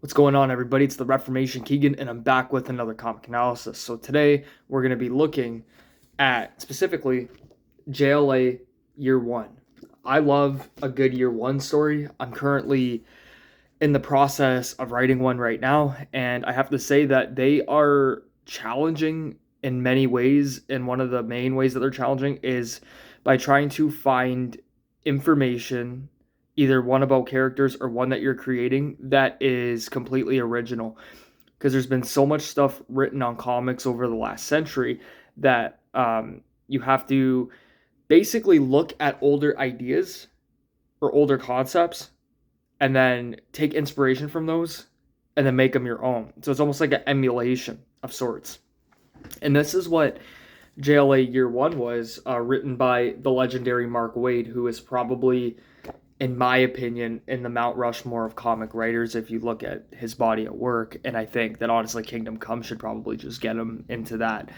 What's going on, everybody? It's the Reformation Keegan, and I'm back with another comic analysis. So today we're going to be looking at specifically JLA Year One. I love a good Year One story. I'm currently in the process of writing one right now, and I have to say that they are challenging in many ways. And one of the main ways that they're challenging is by trying to find information, either one about characters or one that you're creating, that is completely original. Because there's been so much stuff written on comics over the last century that you have to basically look at older ideas or older concepts and then take inspiration from those and then make them your own. So it's almost like an emulation of sorts. And this is what JLA Year One was, written by the legendary Mark Waid, who is probably, in my opinion, in the Mount Rushmore of comic writers if you look at his body of work. And I think that honestly, Kingdom Come should probably just get him into that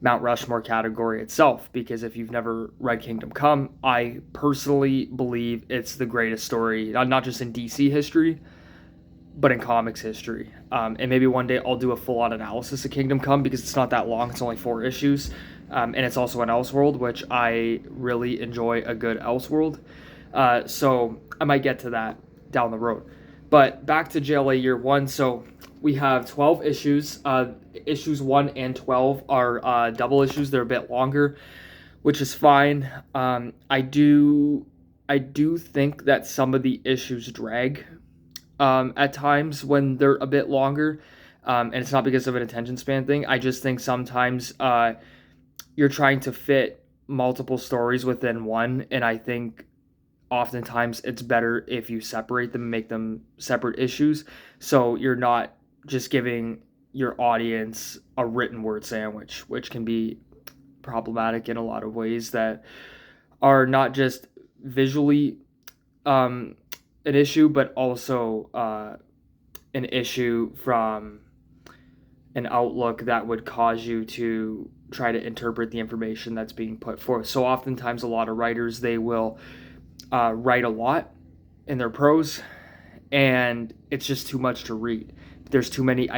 Mount Rushmore category itself, because if you've never read Kingdom Come, I personally believe it's the greatest story, not just in DC history, but in comics history. And maybe one day I'll do a full-on analysis of Kingdom Come because it's not that long. It's only 4 issues. And it's also an Elseworld, which I really enjoy a good Elseworld. So I might get to that down the road. But back to JLA Year One. So we have 12 issues. Issues 1 and 12 are double issues. They're a bit longer, which is fine. I do think that some of the issues drag at times when they're a bit longer. And it's not because of an attention span thing. I just think sometimes you're trying to fit multiple stories within one. And I think oftentimes it's better if you separate them and make them separate issues. So you're not just giving your audience a written word sandwich, which can be problematic in a lot of ways that are not just visually an issue, but also an issue from an outlook that would cause you to try to interpret the information that's being put forth. So oftentimes a lot of writers, they will write a lot in their prose, and it's just too much to read. There's too many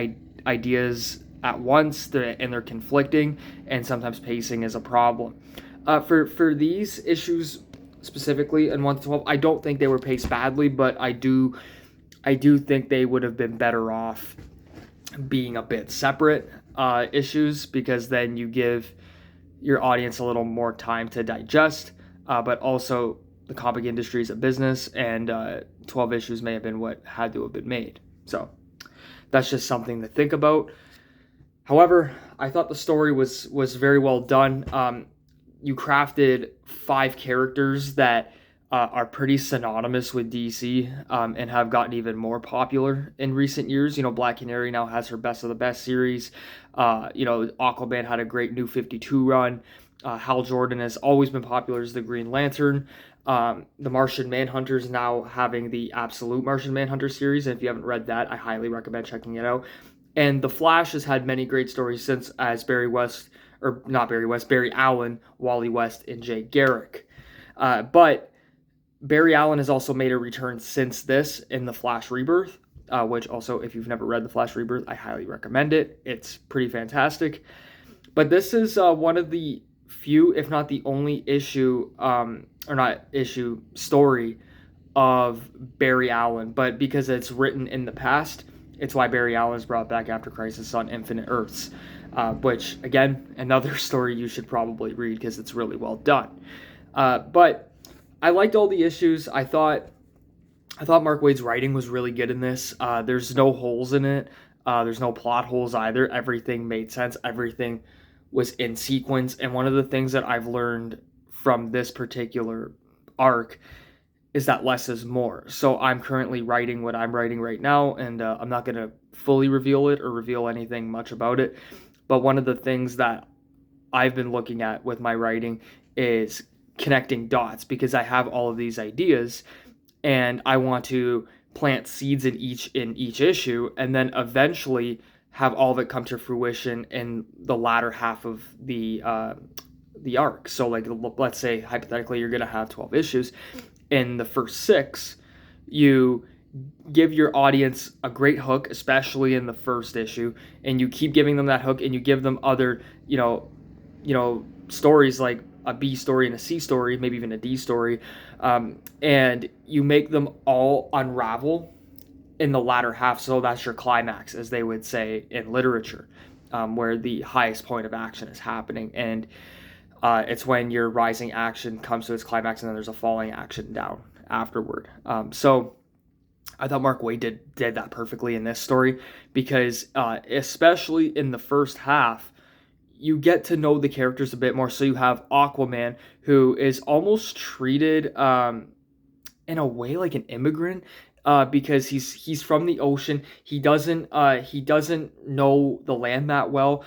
ideas at once, and they're conflicting, and sometimes pacing is a problem. For these issues specifically in 1 to 12, I don't think they were paced badly, but I do think they would have been better off being a bit separate issues, because then you give your audience a little more time to digest, but also the comic industry is a business, and 12 issues may have been what had to have been made. So that's just something to think about. However, I thought the story was very well done. You crafted 5 characters that are pretty synonymous with DC, and have gotten even more popular in recent years. You know, Black Canary now has her Best of the Best series. Aquaman had a great New 52 run. Hal Jordan has always been popular as the Green Lantern. The Martian Manhunter is now having the Absolute Martian Manhunter series, and if you haven't read that, I highly recommend checking it out. And The Flash has had many great stories since, as Barry Allen, Wally West, and Jay Garrick. But Barry Allen has also made a return since this in The Flash Rebirth, which also, if you've never read The Flash Rebirth, I highly recommend it. It's pretty fantastic. But this is one of the few, if not the only story of Barry Allen. But because it's written in the past, it's why Barry Allen is brought back after Crisis on Infinite Earths, which, again, another story you should probably read because it's really well done. But I liked all the issues. I thought Mark Waid's writing was really good in this. There's no holes in it. There's no plot holes either. Everything made sense. Everything was in sequence. And one of the things that I've learned from this particular arc is that less is more. So I'm currently writing what I'm writing right now, and I'm not going to fully reveal it or reveal anything much about it. But one of the things that I've been looking at with my writing is connecting dots, because I have all of these ideas and I want to plant seeds in each issue, and then eventually have all of it come to fruition in the latter half of the arc. So, like, let's say hypothetically you're going to have 12 issues. In the first 6, you give your audience a great hook, especially in the first issue, and you keep giving them that hook, and you give them other, stories like a B story and a C story, maybe even a D story, and you make them all unravel in the latter half. So that's your climax, as they would say in literature, where the highest point of action is happening, and it's when your rising action comes to its climax, and then there's a falling action down afterward. So I thought Mark Waid did that perfectly in this story, because especially in the first half, you get to know the characters a bit more. So you have Aquaman, who is almost treated in a way like an immigrant, because he's from the ocean. He doesn't know the land that well.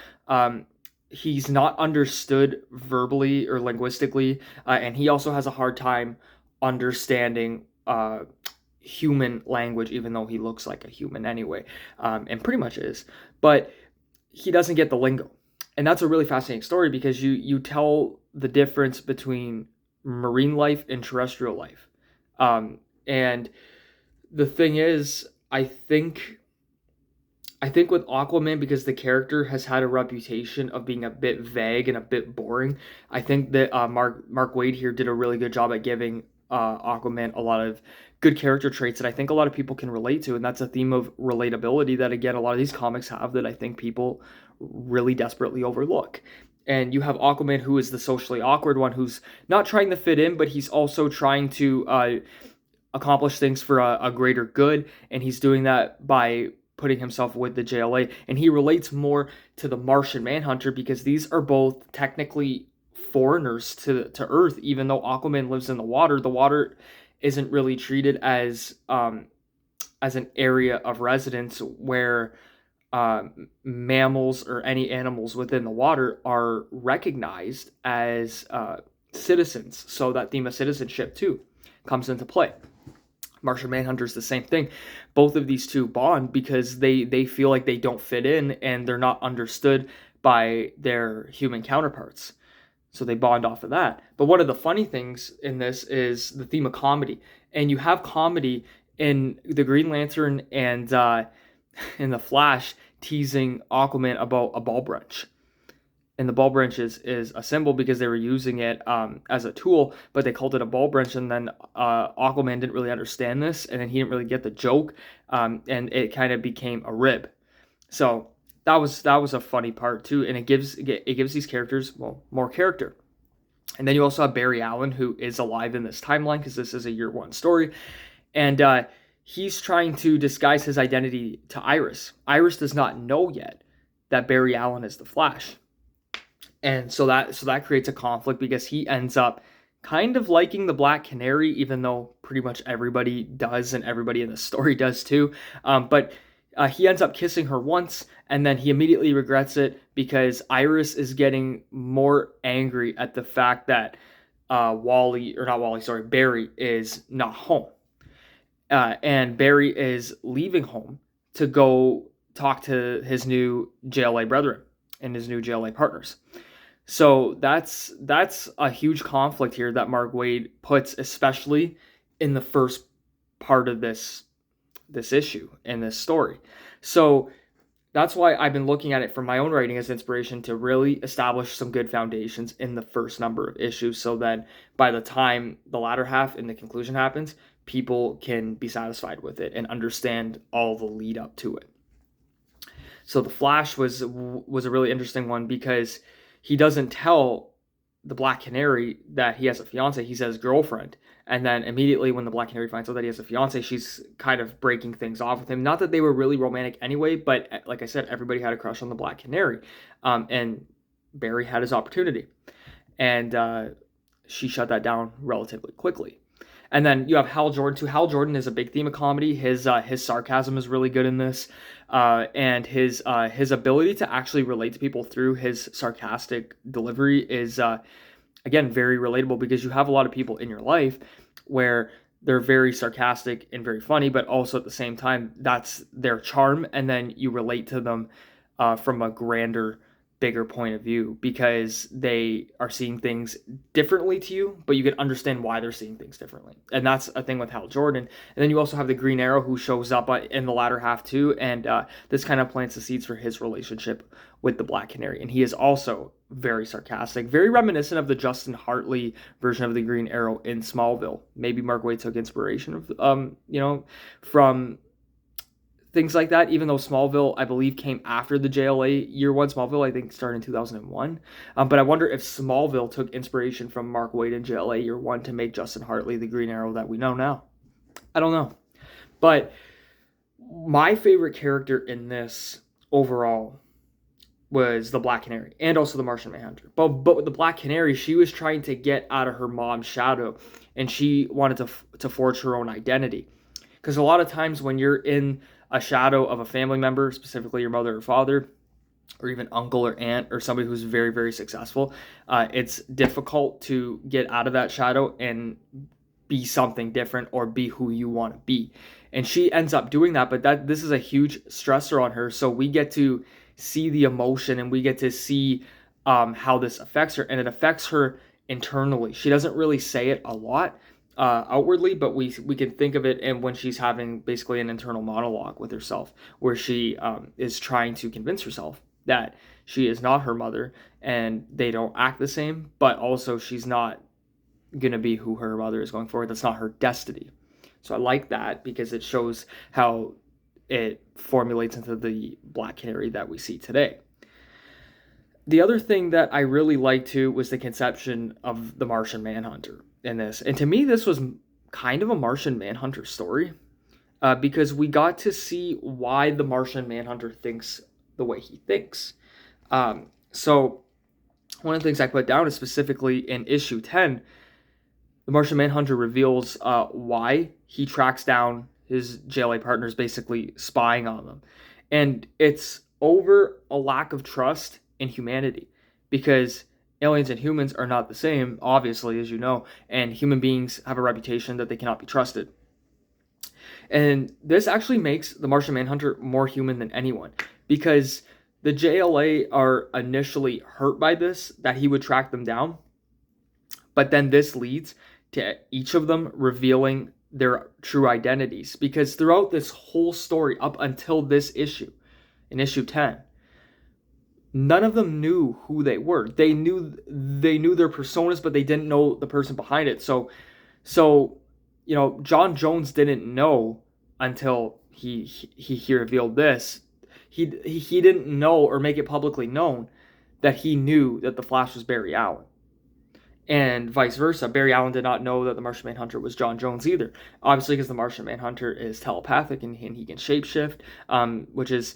He's not understood verbally or linguistically, and he also has a hard time understanding human language, even though he looks like a human anyway, and pretty much is. But he doesn't get the lingo, and that's a really fascinating story, because you tell the difference between marine life and terrestrial life. And the thing is, I think with Aquaman, because the character has had a reputation of being a bit vague and a bit boring, I think that Mark Waid here did a really good job at giving Aquaman a lot of good character traits that I think a lot of people can relate to, and that's a theme of relatability that, again, a lot of these comics have, that I think people really desperately overlook. And you have Aquaman, who is the socially awkward one, who's not trying to fit in, but he's also trying to accomplish things for a greater good, and he's doing that by putting himself with the JLA. And he relates more to the Martian Manhunter, because these are both technically foreigners to Earth. Even though Aquaman lives in the water isn't really treated as an area of residence where mammals or any animals within the water are recognized as citizens. So that theme of citizenship too comes into play. Martian Manhunter's the same thing. Both of these two bond because they feel like they don't fit in, and they're not understood by their human counterparts. So they bond off of that. But one of the funny things in this is the theme of comedy. And you have comedy in the Green Lantern and in the Flash teasing Aquaman about a ball branch. And the ball branch is a symbol because they were using it as a tool, but they called it a ball branch. And then Aquaman didn't really understand this, and then he didn't really get the joke, and it kind of became a rib. So that was a funny part too, and it gives these characters, well, more character. And then you also have Barry Allen, who is alive in this timeline because this is a year one story, and he's trying to disguise his identity to Iris. Iris does not know yet that Barry Allen is the Flash. And so that creates a conflict, because he ends up kind of liking the Black Canary, even though pretty much everybody does, and everybody in the story does too. But he ends up kissing her once, and then he immediately regrets it, because Iris is getting more angry at the fact that Barry is not home. And Barry is leaving home to go talk to his new JLA brethren and his new JLA partners. So that's a huge conflict here that Mark Waid puts, especially in the first part of this issue and this story. So that's why I've been looking at it from my own writing as inspiration to really establish some good foundations in the first number of issues, so that by the time the latter half and the conclusion happens, people can be satisfied with it and understand all the lead up to it. So the Flash was a really interesting one, because he doesn't tell the Black Canary that he has a fiance. He says girlfriend. And then immediately when the Black Canary finds out that he has a fiance, she's kind of breaking things off with him. Not that they were really romantic anyway, but like I said, everybody had a crush on the Black Canary. And Barry had his opportunity. And she shut that down relatively quickly. And then you have Hal Jordan too. Hal Jordan is a big theme of comedy. His sarcasm is really good in this, and his ability to actually relate to people through his sarcastic delivery is again very relatable, because you have a lot of people in your life where they're very sarcastic and very funny, but also at the same time that's their charm, and then you relate to them from a grander bigger point of view because they are seeing things differently to you, but you can understand why they're seeing things differently. And that's a thing with Hal Jordan. And then you also have the Green Arrow who shows up in the latter half too, and this kind of plants the seeds for his relationship with the Black Canary. And he is also very sarcastic, very reminiscent of the Justin Hartley version of the Green Arrow in Smallville. Maybe Mark Waid took inspiration of, from things like that, even though Smallville, I believe, came after the JLA year one. Smallville, I think, started in 2001. But I wonder if Smallville took inspiration from Mark Waid and JLA year one to make Justin Hartley the Green Arrow that we know now. I don't know. But my favorite character in this overall was the Black Canary and also the Martian Manhunter. But with the Black Canary, she was trying to get out of her mom's shadow, and she wanted to forge her own identity. Because a lot of times when you're in a shadow of a family member, specifically your mother or father, or even uncle or aunt, or somebody who's very, very successful, it's difficult to get out of that shadow and be something different or be who you want to be. And she ends up doing that, but this is a huge stressor on her. So we get to see the emotion and we get to see how this affects her, and it affects her internally. She doesn't really say it a lot outwardly, but we can think of it and when she's having basically an internal monologue with herself, where she is trying to convince herself that she is not her mother and they don't act the same, but also she's not going to be who her mother is going forward. That's not her destiny. So I like that because it shows how it formulates into the Black Canary that we see today. The other thing that I really liked too was the conception of the Martian Manhunter in this. And to me, this was kind of a Martian Manhunter story because we got to see why the Martian Manhunter thinks the way he thinks. So one of the things I put down is specifically in issue 10, the Martian Manhunter reveals why he tracks down his JLA partners, basically spying on them. And it's over a lack of trust in humanity, because aliens and humans are not the same, obviously, as you know, and human beings have a reputation that they cannot be trusted. And this actually makes the Martian Manhunter more human than anyone, because the JLA are initially hurt by this, that he would track them down, but then this leads to each of them revealing their true identities, because throughout this whole story up until this issue, in issue 10, none of them knew who they were. They knew their personas, but they didn't know the person behind it. So John Jones didn't know until he revealed this. He didn't know or make it publicly known that he knew that the Flash was Barry Allen. And vice versa. Barry Allen did not know that the Martian Manhunter was John Jones either. Obviously, because the Martian Manhunter is telepathic and he can shapeshift, which is,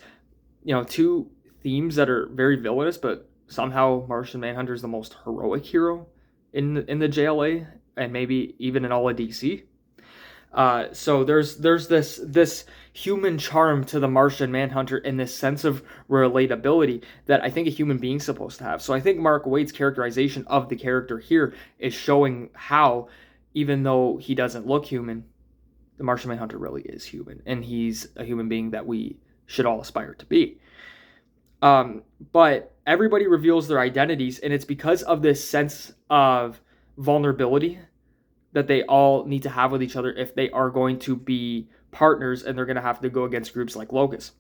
two themes that are very villainous, but somehow Martian Manhunter is the most heroic hero in the JLA and maybe even in all of DC. So there's this human charm to the Martian Manhunter and this sense of relatability that I think a human being's supposed to have. So I think Mark Waid's characterization of the character here is showing how, even though he doesn't look human, the Martian Manhunter really is human, and he's a human being that we should all aspire to be. But everybody reveals their identities, and it's because of this sense of vulnerability that they all need to have with each other if they are going to be partners, and they're going to have to go against groups like Locust.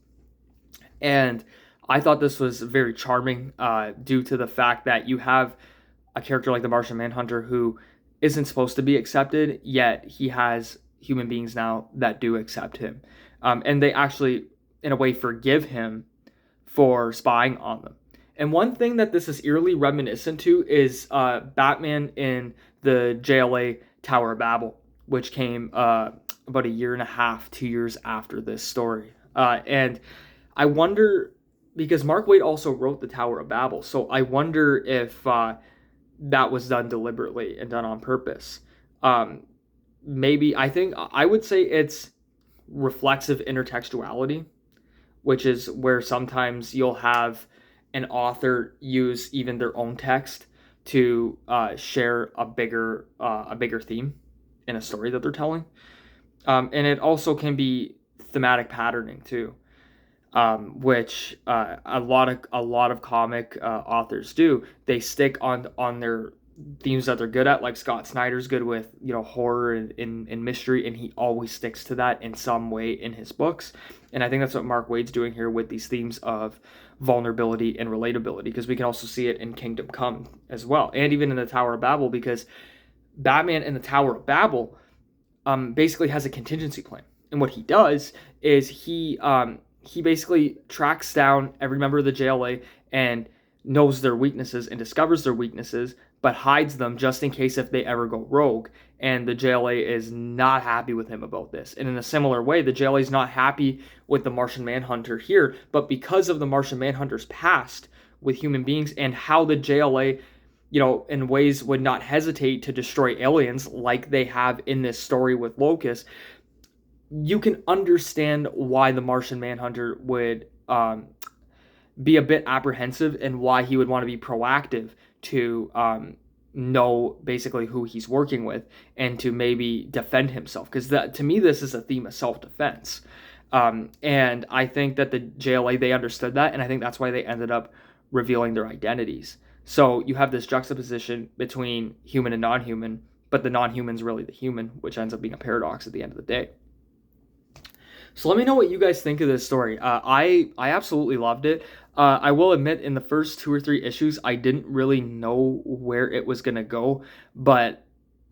And I thought this was very charming due to the fact that you have a character like the Martian Manhunter who isn't supposed to be accepted, yet he has human beings now that do accept him. And they actually, in a way, forgive him for spying on them. And one thing that this is eerily reminiscent to is Batman in the JLA Tower of Babel, which came about a year and a half, 2 years after this story. And I wonder, because Mark Waid also wrote the Tower of Babel, so I wonder if that was done deliberately and done on purpose. Maybe, I would say it's reflexive intertextuality, which is where sometimes you'll have an author use even their own text to share a bigger theme in a story that they're telling. And it also can be thematic patterning too. which a lot of comic authors do. They stick on their themes that they're good at. Like Scott Snyder's good with, you know, horror and mystery, and he always sticks to that in some way in his books. And I think that's what Mark Waid's doing here with these themes of vulnerability and relatability, because we can also see it in Kingdom Come as well, and even in the Tower of Babel, because Batman in the Tower of Babel basically has a contingency plan. And what he does is he basically tracks down every member of the JLA and knows their weaknesses and discovers their weaknesses, but hides them just in case if they ever go rogue. And the JLA is not happy with him about this. And in a similar way, the JLA is not happy with the Martian Manhunter here, but because of the Martian Manhunter's past with human beings and how the JLA, you know, in ways would not hesitate to destroy aliens like they have in this story with Locust, you can understand why the Martian Manhunter would be a bit apprehensive and why he would want to be proactive to know basically who he's working with and to maybe defend himself. Because to me, this is a theme of self-defense. And I think that the JLA, they understood that, and I think that's why they ended up revealing their identities. So you have this juxtaposition between human and non-human, but the non-human's really the human, which ends up being a paradox at the end of the day. So let me know what you guys think of this story. I absolutely loved it. I will admit, in the first 2 or 3 issues, I didn't really know where it was going to go. But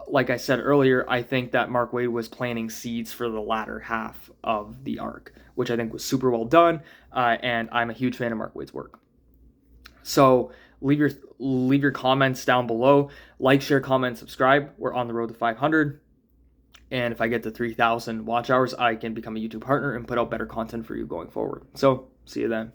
like I said earlier, I think that Mark Waid was planting seeds for the latter half of the arc, which I think was super well done. And I'm a huge fan of Mark Waid's work. So leave your comments down below. Like, share, comment, subscribe. We're on the road to 500. And if I get to 3,000 watch hours, I can become a YouTube partner and put out better content for you going forward. So, see you then.